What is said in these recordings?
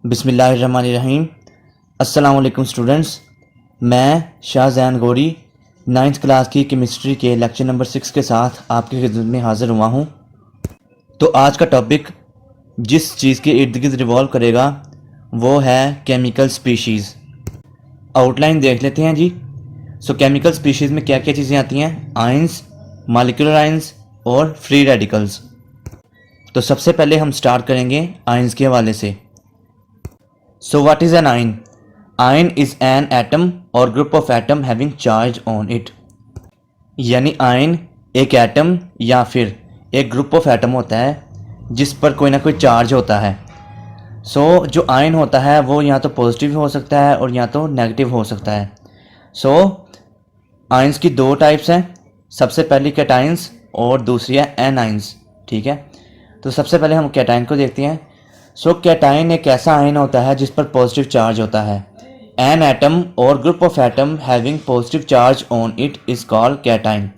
बिस्मिल्लाहिर्रहमानिर्रहीम। अस्सलाम वालेकुम स्टूडेंट्स, मैं शाहजहान गौरी 9th क्लास की केमिस्ट्री के लेक्चर नंबर 6 के साथ आपकी खिदमत में हाज़िर हुआ हूँ। तो आज का टॉपिक जिस चीज़ के इर्द गिर्द रिवॉल्व करेगा वो है केमिकल स्पीशीज़। आउटलाइन देख लेते हैं जी। केमिकल स्पीशीज़ में क्या क्या चीज़ें आती हैं? आयंस, मॉलिक्यूलर आयंस और फ्री रेडिकल्स। तो सबसे पहले हम स्टार्ट करेंगे आयंस के हवाले से। So what is an ion? Ion is an atom or group of atom having charge on it. यानी आयन एक एटम या फिर एक ग्रुप ऑफ एटम होता है जिस पर कोई ना कोई चार्ज होता है। जो आयन होता है वो या तो पॉजिटिव हो सकता है और या तो नेगेटिव हो सकता है। आयंस की दो टाइप्स हैं, सबसे पहली कैटायंस और दूसरी है एनायंस। ठीक है, तो सबसे पहले हम कैटायन को देखते हैं। कैटायन एक ऐसा आयन होता है जिस पर पॉजिटिव चार्ज होता है। An atom or group of atom having positive charge on it is called cation.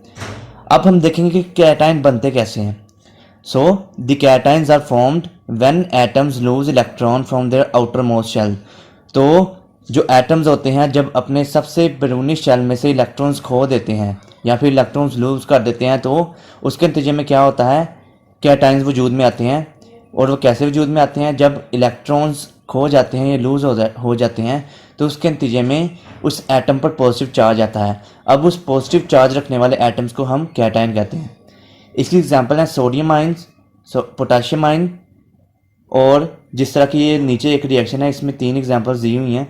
अब हम देखेंगे कि कैटायन बनते कैसे हैं। The cations are formed when atoms lose electron from their outermost shell. तो जो एटम्स होते हैं जब अपने सबसे बैरूनी शेल में से इलेक्ट्रॉन्स खो देते हैं या फिर इलेक्ट्रॉन्स लूज कर देते हैं, तो उसके नतीजे में क्या होता है, कैटायंस वजूद में आते हैं। और वो कैसे वजूद में आते हैं? जब इलेक्ट्रॉन्स खो जाते हैं या लूज़ हो जाते हैं तो उसके नतीजे में उस एटम पर पॉजिटिव चार्ज आता है। अब उस पॉजिटिव चार्ज रखने वाले एटम्स को हम कैटायन कहते हैं। इसकी एग्जांपल है सोडियम आयन, पोटाशियम आयन। और जिस तरह की ये नीचे एक रिएक्शन है, इसमें 3 एग्जांपल्स दी हुई हैं।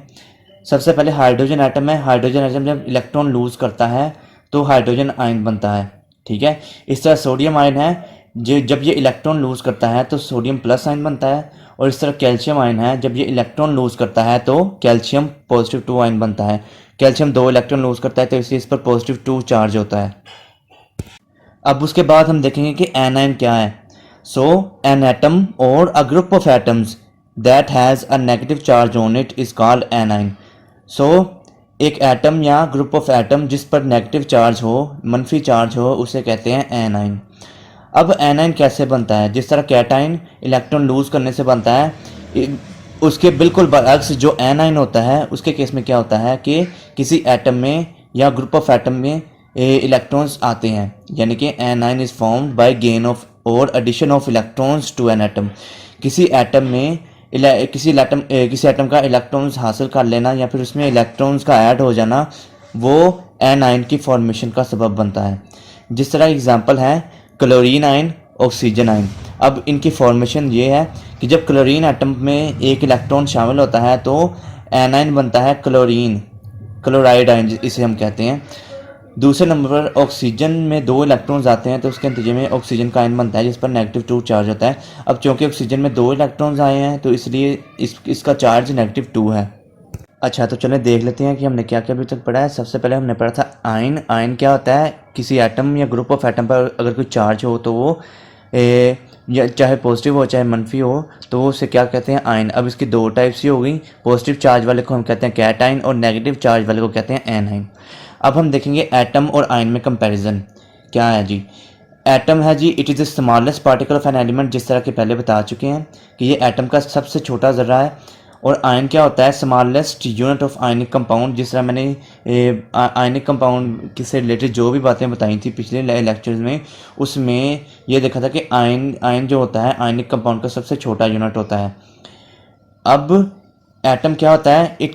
सबसे पहले हाइड्रोजन एटम है। हाइड्रोजन एटम जब इलेक्ट्रॉन लूज़ करता है तो हाइड्रोजन आयन बनता है। ठीक है, इस तरह सोडियम आयन है, जब ये इलेक्ट्रॉन लूज़ करता है तो सोडियम प्लस आयन बनता है। और इस तरह कैल्शियम आयन है, जब ये इलेक्ट्रॉन लूज़ करता है तो कैल्शियम पॉजिटिव 2 आयन बनता है। कैल्शियम 2 इलेक्ट्रॉन लूज़ करता है तो इसलिए इस पर पॉजिटिव 2 चार्ज होता है। अब उसके बाद हम देखेंगे कि एनायन क्या है। एन एटम और a group of atoms that has a negative charge on it is called anion. एक एटम या ग्रुप ऑफ एटम जिस पर नेगेटिव चार्ज हो, मनफी चार्ज हो, उसे कहते हैं एनायन। अब एनायन कैसे बनता है? जिस तरह कैटायन इलेक्ट्रॉन लूज़ करने से बनता है, उसके बिल्कुल बरअक्स जो एनायन होता है उसके केस में क्या होता है कि किसी एटम में या ग्रुप ऑफ एटम में इलेक्ट्रॉन्स आते हैं, यानी कि anion is formed by gain of or addition of electrons to an atom. किसी एटम में किसी एटम का इलेक्ट्रॉन्स हासिल कर लेना या फिर उसमें इलेक्ट्रॉन्स का ऐड हो जाना, वो एनायन की फॉर्मेशन का सबब बनता है। जिस तरह एग्जांपल है क्लोरीन आयन, ऑक्सीजन आयन। अब इनकी फॉर्मेशन ये है कि जब क्लोरीन एटम में एक इलेक्ट्रॉन शामिल होता है तो एनायन बनता है क्लोरीन, क्लोराइड आयन इसे हम कहते हैं। दूसरे नंबर पर ऑक्सीजन में 2 इलेक्ट्रॉन्स आते हैं तो उसके नतीजे में ऑक्सीजन का आयन बनता है जिस पर नेगेटिव 2 चार्ज होता है। अब चूँकि ऑक्सीजन में 2 इलेक्ट्रॉन्स आए हैं तो इसलिए इसका चार्ज नेगेटिव 2 है। अच्छा, तो चलें देख लेते हैं कि हमने क्या क्या अभी तक पढ़ा है। सबसे पहले हमने पढ़ा था आयन। आयन क्या होता है? किसी एटम या ग्रुप ऑफ एटम पर अगर कोई चार्ज हो तो वो या चाहे पॉजिटिव हो चाहे मनफी हो तो उसे क्या कहते हैं? आयन। अब इसकी 2 टाइप्स ही हो गई। पॉजिटिव चार्ज वाले को हम कहते हैं कैटायन और नेगेटिव चार्ज वाले को कहते हैं एनायन। अब हम देखेंगे एटम और आयन में कंपैरिजन क्या है जी। एटम है जी, it is the smallest particle of an element. जिस तरह के पहले बता चुके हैं कि ये एटम का सबसे छोटा ज़र्रा है। और आयन क्या होता है? Smallest unit of ionic compound. जिस तरह मैंने आयनिक कंपाउंड से रिलेटेड जो भी बातें बताई थी पिछले लेक्चर्स में, उसमें ये देखा था कि आयन जो होता है आयनिक कंपाउंड का सबसे छोटा यूनिट होता है। अब एटम क्या होता है? It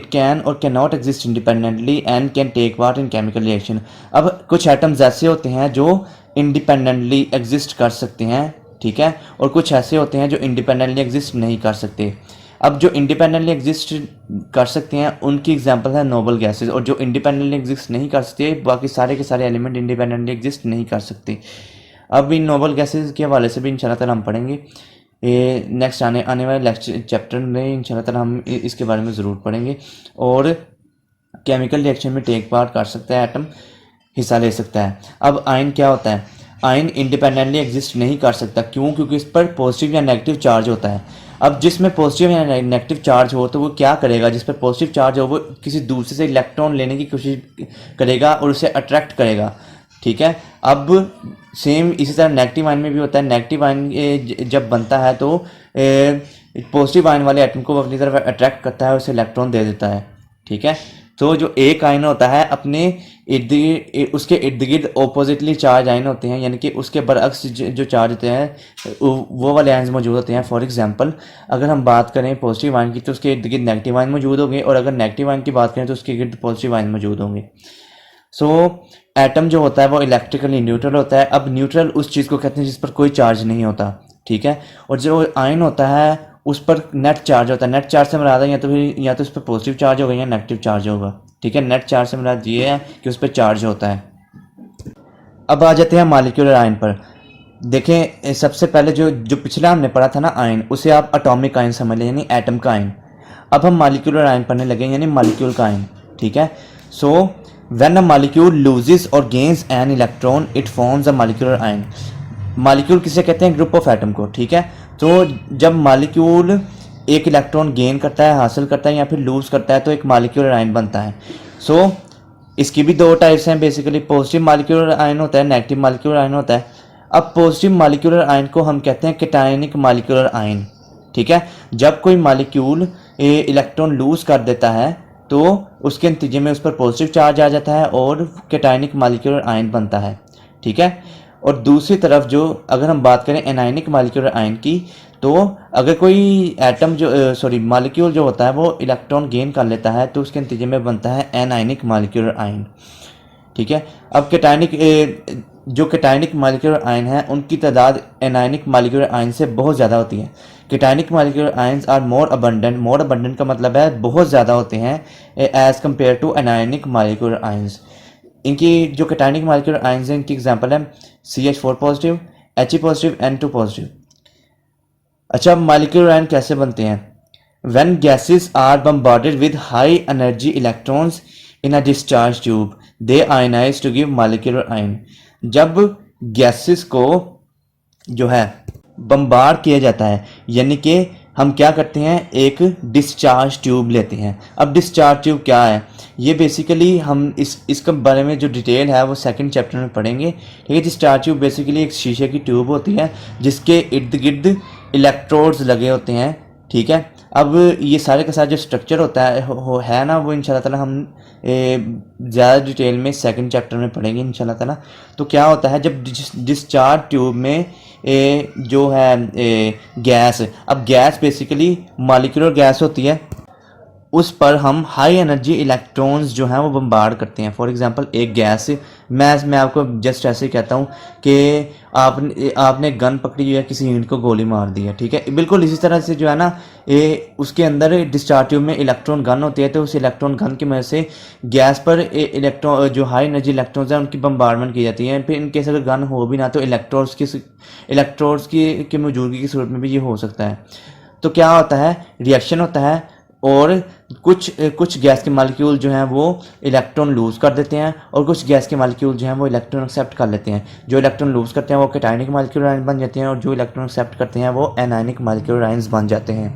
can or cannot exist independently and can take part in chemical reaction. अब कुछ एटम्स ऐसे होते हैं जो इंडिपेंडेंटली एग्जिस्ट कर सकते हैं, ठीक है, और कुछ ऐसे होते हैं जो इंडिपेंडेंटली एग्जिस्ट नहीं कर सकते। अब जो इंडिपेंडेंटली एग्जिस्ट कर सकते हैं उनकी एग्जांपल है नोबल गैसेस, और जो इंडिपेंडेंटली एग्जिस्ट नहीं कर सकते, बाकी सारे के सारे एलिमेंट इंडिपेंडेंटली एग्जिस्ट नहीं कर सकते। अब इन नोबल गैसेस के हवाले से भी इंशाल्लाह ताला हम पढ़ेंगे। नेक्स्ट आने वाले लेक्चर चैप्टर में इंशाल्लाह ताला हम इसके बारे में ज़रूर पढ़ेंगे। और केमिकल रिएक्शन में टेक पार्ट कर सकता है एटम, हिस्सा ले सकता है। अब आयन क्या होता है? आयन इंडिपेंडेंटली एग्जिस्ट नहीं कर सकता। क्यों? क्योंकि इस पर पॉजिटिव या नेगेटिव चार्ज होता है। अब जिसमें पॉजिटिव या नेगेटिव चार्ज हो तो वो क्या करेगा? जिस पर पॉजिटिव चार्ज हो वो किसी दूसरे से इलेक्ट्रॉन लेने की कोशिश करेगा और उसे अट्रैक्ट करेगा, ठीक है। अब सेम इसी तरह नेगेटिव आयन में भी होता है। नेगेटिव आयन जब बनता है तो पॉजिटिव आयन वाले एटम को अपनी तरफ अट्रैक्ट करता है, उसे इलेक्ट्रॉन दे देता है, ठीक है। तो जो एक आयन होता है अपने उसके इर्द गिर्द ऑपोजिटली चार्ज आयन होते हैं, यानी कि उसके बरअक्स जो चार्ज होते हैं वो वाले आयन मौजूद होते हैं। फॉर एग्जांपल अगर हम बात करें पॉजिटिव आयन की तो उसके इर्द गिर्द नेगेटिव आयन मौजूद होंगे, और अगर नेगेटिव आयन की बात करें तो उसके इर्द पॉजिटिव आयन मौजूद होंगे। सो एटम जो होता है वो इलेक्ट्रिकली न्यूट्रल होता है। अब न्यूट्रल उस चीज़ को कहते हैं जिस पर कोई चार्ज नहीं होता, ठीक है। और जो आयन होता है उस पर नेट चार्ज होता है। नेट चार्ज से मुराद है या तो उस पर पॉजिटिव चार्ज होगा या नेगेटिव चार्ज होगा, ठीक है। नेट चार्ज से मुराद ये है कि उस पर चार्ज होता है। अब आ जाते हैं मॉलिक्यूलर आयन पर। देखें सबसे पहले जो पिछला हमने पढ़ा था ना आयन, उसे आप एटॉमिक आयन समझ लें, यानी एटम का आयन। अब हम मॉलिक्यूलर आयन पढ़ने लगे, यानी मॉलिक्यूल का आयन, ठीक है। So when a molecule loses or gains an electron it forms a molecular ion. Molecule किसे कहते हैं? ग्रुप ऑफ एटम को, ठीक है। तो जब मॉलिक्यूल एक इलेक्ट्रॉन गेन करता है, हासिल करता है या फिर लूज करता है तो एक मॉलिक्यूलर आयन बनता है। सो इसकी भी दो टाइप्स हैं बेसिकली, पॉजिटिव मॉलिक्यूलर आयन होता है, नेगेटिव मॉलिक्यूलर आयन होता है। अब पॉजिटिव मॉलिक्यूलर आयन को हम कहते हैं कैटायनिक मॉलिक्यूलर आयन, ठीक है। जब कोई मॉलिक्यूल इलेक्ट्रॉन लूज कर देता है तो उसके नतीजे में उस पर पॉजिटिव चार्ज आ जाता है और कैटायनिक मॉलिक्यूलर आयन बनता है, ठीक है। और दूसरी तरफ जो अगर हम बात करें एनायनिक मॉलिक्यूलर आयन की, तो अगर कोई एटम मॉलिक्यूल जो होता है वो इलेक्ट्रॉन गेन कर लेता है तो उसके नतीजे में बनता है एनायनिक मॉलिक्यूलर आयन, ठीक है। अब कैटायनिक मॉलिक्यूलर आयन है उनकी तादाद एनायनिक मॉलिक्यूलर आयन से बहुत ज़्यादा होती है। Cationic molecular ions are more abundant का मतलब है बहुत ज़्यादा होते हैं as compare to anionic molecular ions. इनकी जो कैटायनिक मॉलिक्यूलर आयंस हैं इनकी एग्जांपल है CH4 positive, He positive, N2 positive. अच्छा, मॉलिक्यूलर आयन कैसे बनते हैं? When gases are bombarded with high energy electrons in a discharge tube they ionise to give molecular ion. जब गैसेस को जो है बम्बार्ड किया जाता है, यानी कि हम क्या करते हैं, एक डिस्चार्ज ट्यूब लेते हैं। अब डिस्चार्ज ट्यूब क्या है, ये बेसिकली हम इसके बारे में जो डिटेल है वो सेकंड चैप्टर में पढ़ेंगे, ठीक है। डिस्चार्ज ट्यूब बेसिकली एक शीशे की ट्यूब होती है जिसके इर्द गिर्द इलेक्ट्रोड्स लगे होते हैं, ठीक है। अब ये सारे का सारा जो स्ट्रक्चर होता है ना, वो इंशाल्लाह ताला हम ज़्यादा डिटेल में सेकंड चैप्टर में पढ़ेंगे इंशाल्लाह ताला। तो क्या होता है जब डिस्चार्ज ट्यूब में जो है गैस, अब गैस बेसिकली मॉलिक्यूलर गैस होती है, उस पर हम हाई एनर्जी इलेक्ट्रॉन्स जो हैं वो बम्बार्ड करते हैं। फॉर एग्जांपल एक गैस, मैं आपको जस्ट ऐसे ही कहता हूँ कि आपने गन पकड़ी हुई है, किसी यूनिट को गोली मार दी है, ठीक है। बिल्कुल इसी तरह से जो है ना उसके अंदर डिस्चार्ज ट्यूब में इलेक्ट्रॉन गन होती है, तो उस इलेक्ट्रॉन गन की मदद से गैस पर इलेक्ट्रॉन जो हाई एनर्जी इलेक्ट्रॉन्स हैं उनकी बम्बार्डमेंट की जाती है। फिर इनकेस अगर गन हो भी ना तो इलेक्ट्रोड्स की मौजूदगी की सूरत में भी ये हो सकता है। तो क्या होता है, रिएक्शन होता है और कुछ गैस के मॉलिक्यूल जो हैं वो इलेक्ट्रॉन लूज कर देते हैं और कुछ गैस के मॉलिक्यूल जो हैं वो इलेक्ट्रॉन एक्सेप्ट कर लेते हैं। जो इलेक्ट्रॉन लूज करते हैं वो कैटायनिक मॉलिक्यूलर आयन बन जाते हैं और जो इलेक्ट्रॉन एक्सेप्ट करते हैं वो एनायनिक मॉलिक्यूलर आयंस बन जाते हैं।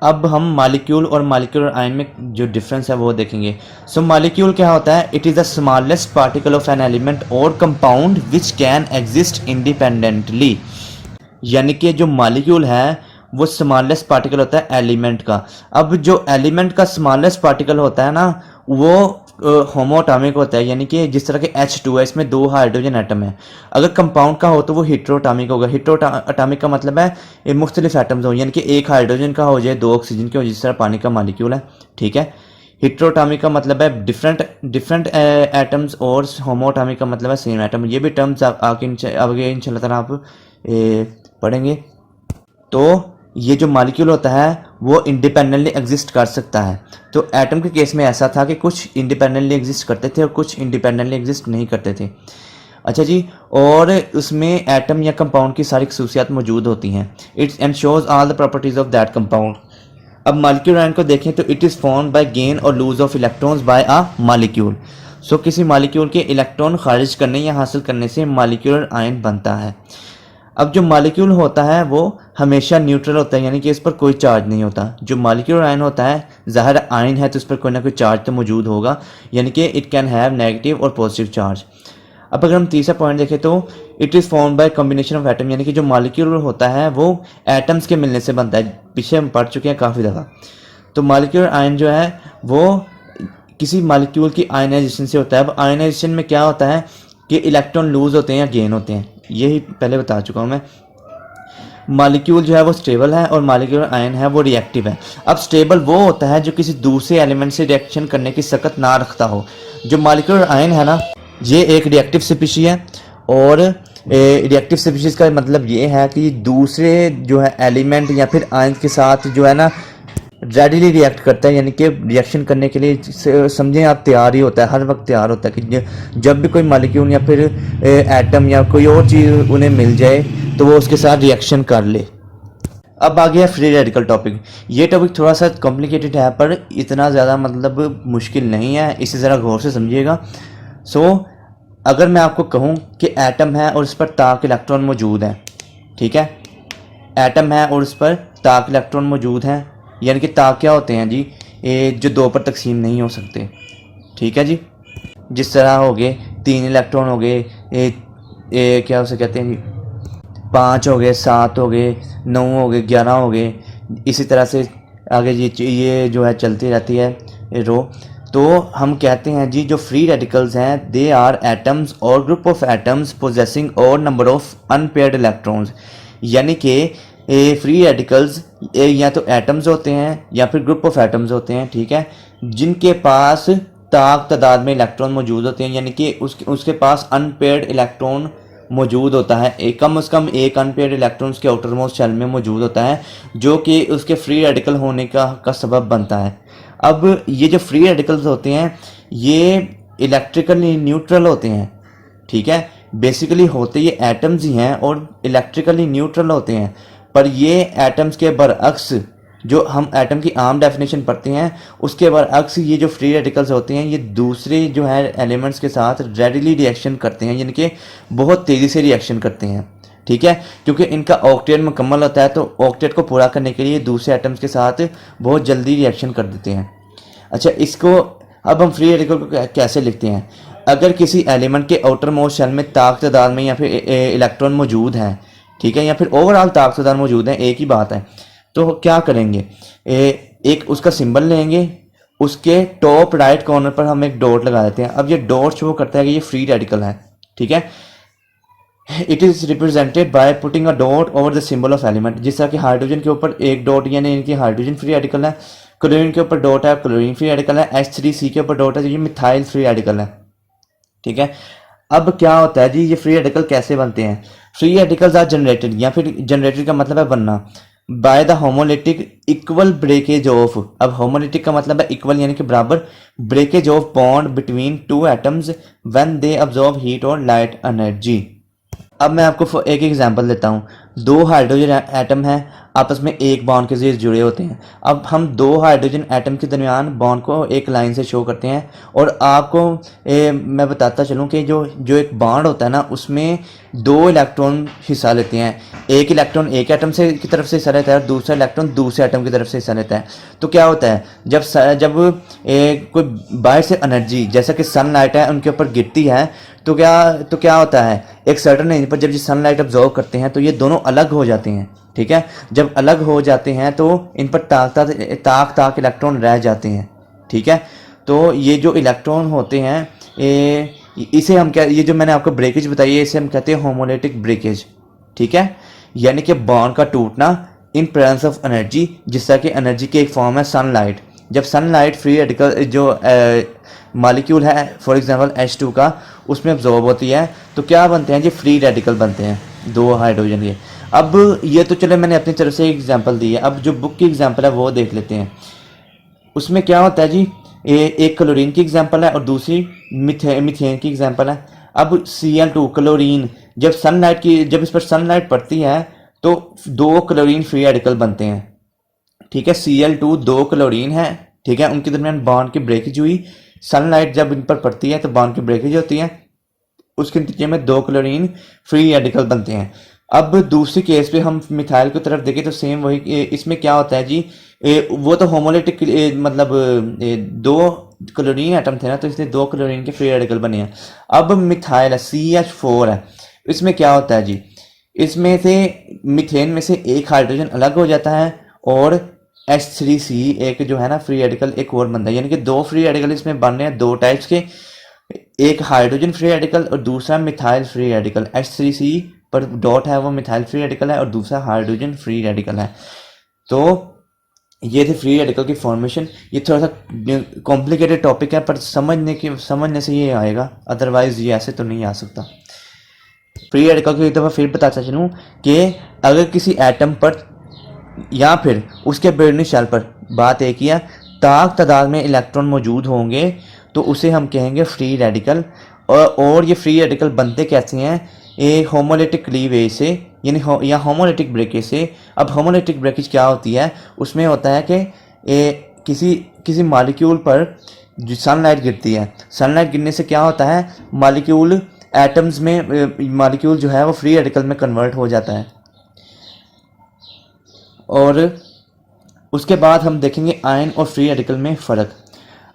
अब हम मॉलिक्यूल और मॉलिक्यूलर आयन में जो डिफरेंस है वो देखेंगे। सो मॉलिक्यूल क्या होता है? It is the smallest particle of an element or compound which can exist independently. यानी कि जो मॉलिक्यूल है वो स्मॉलेस्ट पार्टिकल होता है एलिमेंट का। अब जो एलिमेंट का स्मॉलेस्ट पार्टिकल होता है ना वो होमोएटॉमिक होता है, यानी कि जिस तरह के H2 है इसमें 2 हाइड्रोजन एटम है। अगर कंपाउंड का हो तो वो हेटेरोटॉमिक होगा। हेटेरोटॉमिक का मतलब है ये मुख्तलिफ एटम्स हो, यानी कि एक हाइड्रोजन का हो जाए, 2 ऑक्सीजन के हो, जिस तरह पानी का मॉलिक्यूल है, ठीक है। हेटेरोटॉमिक का मतलब है डिफरेंट एटम्स और होमोएटॉमिक का मतलब है सेम एटम। ये भी टर्म्स आगे इंशाल्लाह ताला आप पढ़ेंगे। तो ये जो मॉलिक्यूल होता है वो इंडिपेंडेंटली एग्जिस्ट कर सकता है। तो एटम के केस में ऐसा था कि कुछ इंडिपेंडेंटली एग्जिस्ट करते थे और कुछ इंडिपेंडेंटली एग्जिस्ट नहीं करते थे। अच्छा जी, और उसमें एटम या कंपाउंड की सारी खसूसियात मौजूद होती हैं। It's ensures all the properties of that compound. अब मॉलिक्यूलर आयन को देखें तो it is formed by gain or lose of electrons by a molecule. So किसी मॉलिक्यूल के इलेक्ट्रॉन खारिज करने या हासिल करने से मॉलिक्यूलर आयन बनता है। अब जो मॉलिक्यूल होता है वो हमेशा न्यूट्रल होता है, यानी कि इस पर कोई चार्ज नहीं होता। जो मॉलिक्यूलर आयन होता है ज़ाहिर आयन है तो इस पर कोई ना कोई चार्ज तो मौजूद होगा, यानी कि इट कैन हैव नेगेटिव और पॉजिटिव चार्ज। अब अगर हम तीसरा पॉइंट देखें तो it is formed bye combination of atom, यानी कि जो मॉलिक्यूल होता है वो एटम्स के मिलने से बनता है। पीछे हम पढ़ चुके हैं काफ़ी दफ़ा। तो मॉलिक्यूलर आयन जो है वो किसी मॉलिक्यूल की आयनाइजेशन से होता है। अब आयनाइजेशन में क्या होता है कि इलेक्ट्रॉन लूज होते हैं या गेन होते हैं, यही पहले बता चुका हूँ मैं। मॉलिक्यूल जो है वो स्टेबल है और मॉलिक्यूलर आयन है वो रिएक्टिव है। अब स्टेबल वो होता है जो किसी दूसरे एलिमेंट से रिएक्शन करने की सकत ना रखता हो। जो मॉलिक्यूलर आयन है ना, ये एक रिएक्टिव स्पीशीज है, और रिएक्टिव स्पीशीज का मतलब ये है कि दूसरे जो है एलिमेंट या फिर आयन के साथ जो है ना रेडिली रिएक्ट करता है, यानी कि रिएक्शन करने के लिए समझें आप तैयार ही होता है, हर वक्त तैयार होता है कि जब भी कोई मॉलिक्यूल या फिर एटम या कोई और चीज़ उन्हें मिल जाए तो वो उसके साथ रिएक्शन कर ले। अब आ गया फ्री रेडिकल टॉपिक। ये टॉपिक थोड़ा सा कॉम्प्लिकेटेड है पर इतना ज़्यादा मतलब मुश्किल नहीं है, इसे ज़रा गौर से समझिएगा। अगर मैं आपको कहूँ कि एटम है और उस पर ताक इलेक्ट्रॉन मौजूद है, ठीक है, एटम है और उस पर ताक इलेक्ट्रॉन मौजूद हैं, यानी कि ताक क्या होते हैं जी, जो दो पर तकसीम नहीं हो सकते, ठीक है जी। जिस तरह हो गए 3 इलेक्ट्रॉन हो गए, क्या उसे कहते हैं जी, 5 हो गए, 7 हो गए, 9 हो गए, 11 हो गए, इसी तरह से आगे जी ये जो है चलती रहती है रो। तो हम कहते हैं जी जो फ्री रेडिकल्स हैं दे आर एटम्स और ग्रुप ऑफ एटम्स पोजेसिंग और नंबर ऑफ अनपेयर्ड इलेक्ट्रॉन्स, यानी कि फ्री रेडिकल्स या तो एटम्स होते हैं या फिर ग्रुप ऑफ एटम्स होते हैं, ठीक है, जिनके पास तादाद में इलेक्ट्रॉन मौजूद होते हैं, यानी कि उसके पास अनपेयर्ड इलेक्ट्रॉन मौजूद होता है, एक कम से कम एक अनपेयर्ड इलेक्ट्रॉन उसके आउटर मोस्ट शेल में मौजूद होता है, जो कि उसके फ्री रेडिकल होने का सबब बनता है। अब ये जो फ्री रेडिकल्स होते हैं ये इलेक्ट्रिकली न्यूट्रल होते हैं, ठीक है, बेसिकली होते ये एटम्स ही हैं और इलेक्ट्रिकली न्यूट्रल होते हैं, पर ये एटम्स के बरअक्स जो हम एटम की आम डेफिनेशन पढ़ते हैं उसके बरअक्स ये जो फ्री रेडिकल्स होते हैं ये दूसरे जो है एलिमेंट्स के साथ रेडिली रिएक्शन करते हैं, यानी कि बहुत तेज़ी से रिएक्शन करते हैं, ठीक है, क्योंकि इनका ऑक्टेट मुकम्मल होता है, तो ऑक्टेट को पूरा करने के लिए दूसरे एटम्स के साथ बहुत जल्दी रिएक्शन कर देते हैं। अच्छा, इसको अब हम फ्री रेडिकल को कैसे लिखते हैं। अगर किसी एलिमेंट के आउटर मोस्ट शेल में तादाद में या फिर इलेक्ट्रॉन मौजूद हैं, ठीक है, या फिर ओवरऑल तादाद मौजूद हैं, एक ही बात है, तो क्या करेंगे, एक उसका सिंबल लेंगे, उसके टॉप राइट कॉर्नर पर हम एक डॉट लगा देते हैं। अब ये डॉट शो करता है कि ये फ्री रेडिकल है, ठीक है। It is represented by putting a dot over the symbol of element, जिस तरह कि हाइड्रोजन के ऊपर एक डॉट यानी इनकी हाइड्रोजन फ्री रेडिकल है, क्लोरीन के ऊपर डॉट है, क्लोरीन फ्री रेडिकल है, H3C के ऊपर डॉट है, ये मिथाइल फ्री रेडिकल है, ठीक है। अब क्या होता है जी, ये फ्री रेडिकल कैसे बनते हैं। फ्री रेडिकल्स आर जनरेटेड, या फिर जनरेटेड का मतलब है बनना, by the homolytic equal breakage of. अब होमोलिटिक का मतलब है इक्वल यानी कि बराबर, breakage of bond between two atoms when they absorb heat और लाइट एनर्जी। अब मैं आपको एक एग्जांपल देता हूँ। दो हाइड्रोजन एटम हैं, आपस में एक बॉन्ड के जरिए जुड़े होते हैं। अब हम दो हाइड्रोजन एटम के दरमियान बॉन्ड को एक लाइन से शो करते हैं, और आपको मैं बताता चलूँ कि जो एक बॉन्ड होता है ना उसमें दो इलेक्ट्रॉन हिस्सा लेते हैं। एक इलेक्ट्रॉन एक एटम से की तरफ से हिस्सा लेता है और दूसरा इलेक्ट्रॉन दूसरे एटम की तरफ से हिस्सा लेता है। तो क्या होता है, जब कोई बाहर से एनर्जी जैसा कि सनलाइट है उनके ऊपर गिरती है, तो क्या होता है, एक सर्टेन एज पर जब ये सनलाइट ऑब्जॉर्व करते हैं तो ये दोनों अलग हो जाते हैं, ठीक है। जब अलग हो जाते हैं तो इन पर ताक इलेक्ट्रॉन रह जाते हैं, ठीक है। तो ये जो इलेक्ट्रॉन होते हैं इसे हम क्या, ये जो मैंने आपको ब्रेकेज बताई है इसे हम कहते हैं होमोलिटिक ब्रेकेज, ठीक है, यानी कि बॉन्ड का टूटना इन प्रेजेंस ऑफ एनर्जी, जिस तरह की एनर्जी की एक फॉर्म है सनलाइट। जब सनलाइट फ्री रेडिकल जो मॉलिक्यूल है फॉर एग्जांपल H2 का उसमें अब्जॉर्ब होती है तो क्या बनते हैं जी, फ्री रेडिकल बनते हैं दो हाइड्रोजन के। अब ये तो चले मैंने अपनी तरफ से एग्जांपल दी है, अब जो बुक की एग्जांपल है वो देख लेते हैं। उसमें क्या होता है जी, एक क्लोरीन की एग्जांपल है और दूसरी मीथेन की एग्जांपल है। अब Cl2 क्लोरीन जब इस पर सनलाइट पड़ती है तो दो क्लोरीन फ्री रेडिकल बनते हैं, ठीक है। Cl2 दो क्लोरीन है, ठीक है, उनके दरमियान बॉन्ड की ब्रेकेज हुई, सनलाइट जब इन पर पड़ती है तो बॉन्ड की ब्रेकेज होती है, उसके नतीजे में दो क्लोरीन फ्री रेडिकल बनते हैं। अब दूसरी केस पे हम मिथाइल की तरफ देखें तो सेम वही, इसमें क्या होता है जी, वो तो होमोलिटिक मतलब दो क्लोरीन एटम थे ना, तो इसलिए दो क्लोरीन के फ्री रेडिकल बने हैं। अब मिथाइल है, CH4 है, इसमें क्या होता है जी, इसमें से मिथेन में से एक हाइड्रोजन अलग हो जाता है और H3C एक जो है ना फ्री रेडिकल एक और बनता है, यानी कि दो फ्री रेडिकल इसमें बन रहे हैं दो टाइप्स के, एक हाइड्रोजन फ्री रेडिकल और दूसरा मिथाइल फ्री रेडिकल। H3C पर डॉट है वो मिथाइल फ्री रेडिकल है और दूसरा हाइड्रोजन फ्री रेडिकल है। तो ये थे फ्री रेडिकल की फॉर्मेशन। ये थोड़ा सा कॉम्प्लिकेटेड टॉपिक है पर समझने से ये आएगा, अदरवाइज ये ऐसे तो नहीं आ सकता। फ्री रेडिकल की दफ़ा फिर बताता चलूँ कि अगर किसी एटम पर या फिर उसके बैरनी शेल पर बात एक ही है, तादाद में इलेक्ट्रॉन मौजूद होंगे तो उसे हम कहेंगे फ्री रेडिकल। और ये फ्री रेडिकल बनते कैसे हैं, ये होमोलिटिक क्लीवेज से यानी या होमोलिटिक ब्रेकेज से। अब होमोलिटिक ब्रेकेज क्या होती है, उसमें होता है कि किसी मॉलिक्यूल पर जो सनलाइट गिरती है, सनलाइट गिरने से क्या होता है, मॉलिक्यूल एटम्स में मॉलिक्यूल जो है वो फ्री रेडिकल में कन्वर्ट हो जाता है। और उसके बाद हम देखेंगे आयन और फ्री रेडिकल में फ़र्क।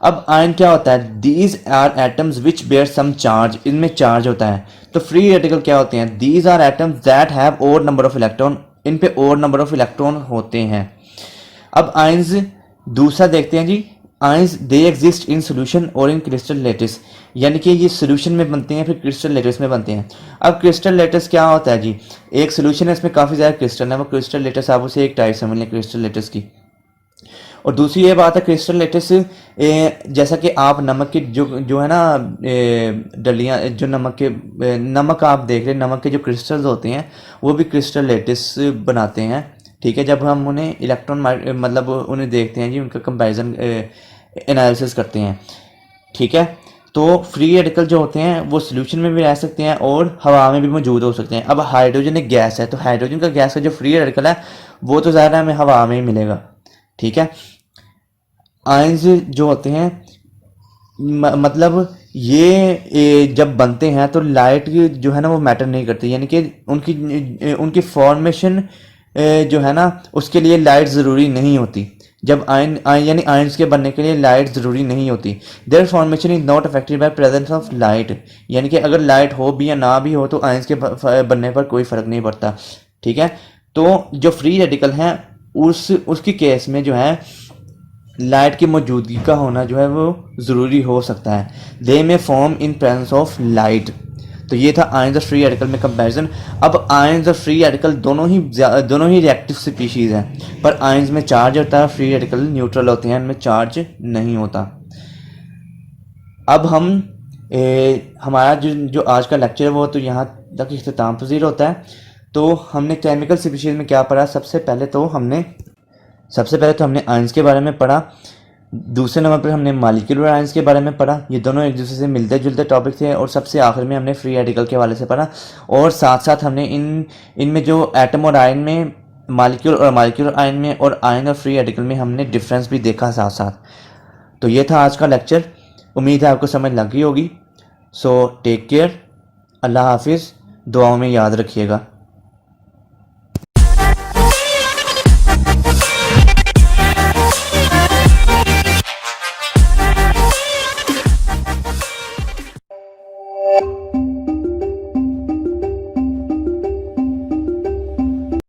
अब आयन क्या होता है, these are atoms which bear some charge, इनमें चार्ज होता है। तो फ्री रेडिकल क्या होते हैं, these are atoms that have odd number of electron, इन पे ओड नंबर ऑफ इलेक्ट्रॉन होते हैं। अब आयंस दूसरा देखते हैं जी, ions they exist in solution or in crystal lettuce, यानी कि ये सोल्यूशन में बनते हैं फिर क्रिस्टल लेटिस में बनते हैं। अब क्रिस्टल लेटिस क्या होता है जी, एक सोल्यूशन है इसमें काफ़ी ज़्यादा क्रिस्टल है, वो क्रिस्टल लेटिस आप उसे एक टाइप समझ लें क्रिस्टल लेटिस की। और दूसरी ये बात है क्रिस्टल लेटिस, जैसा कि आप नमक की जो है ना डलियाँ, जो नमक आप देख रहे हैं, नमक के जो क्रिस्टल्स होते हैं वो भी क्रिस्टल लेटिस बनाते हैं। ठीक है, जब हम उन्हें इलेक्ट्रॉन मतलब उन्हें देखते हैं जी, उनका कंपैरिजन एनालिसिस करते हैं। ठीक है, तो फ्री रेडिकल जो होते हैं वो सोल्यूशन में भी रह सकते हैं और हवा में भी मौजूद हो सकते हैं। अब हाइड्रोजन एक गैस है, तो हाइड्रोजन का गैस का जो फ्री रेडिकल है वो तो ज़्यादा हमें हवा में ही मिलेगा। ठीक है, आयंस जो होते हैं मतलब ये जब बनते हैं तो लाइट जो है ना वो मैटर नहीं करती, यानी कि उनकी फॉर्मेशन जो है ना उसके लिए लाइट ज़रूरी नहीं होती। जब आयन यानी आयंस के बनने के लिए लाइट ज़रूरी नहीं होती। There formation is not affected by presence of light, यानी कि अगर लाइट हो भी या ना भी हो तो आयंस के बनने पर कोई फ़र्क नहीं पड़ता। ठीक है, तो जो फ्री रेडिकल हैं उसकी केस में जो है लाइट की मौजूदगी का होना जो है वो ज़रूरी हो सकता है। दे में form in presence of light. तो ये था आयंस और फ्री रेडिकल में कंपैरिजन। अब आयंस और फ्री रेडिकल दोनों ही रिएक्टिव स्पीशीज़ हैं, पर आयंस में चार्ज होता है, फ्री रेडिकल न्यूट्रल होते हैं, इनमें चार्ज नहीं होता। अब हम हमारा जो आज का लेक्चर है वो तो यहाँ तक इख्तिताम पज़ीर होता है। तो हमने केमिकल स्पीशीज़ में क्या पढ़ा, सबसे पहले तो हमने आयंस के बारे में पढ़ा, दूसरे नंबर पर हमने मॉलिक्यूलर आयंस के बारे में पढ़ा, ये दोनों एक दूसरे से मिलते जुलते टॉपिक थे। और सबसे आखिर में हमने फ्री रेडिकल के हवाले से पढ़ा, और साथ साथ हमने इनमें जो एटम और आयन में, मॉलिक्यूलर आयन में और आयन और फ्री रेडिकल में हमने डिफरेंस भी देखा साथ साथ। तो ये था आज का लेक्चर, उम्मीद है आपको समझ लग गई होगी। सो टेक केयर, अल्लाह हाफिज़, दुआओं में याद रखिएगा।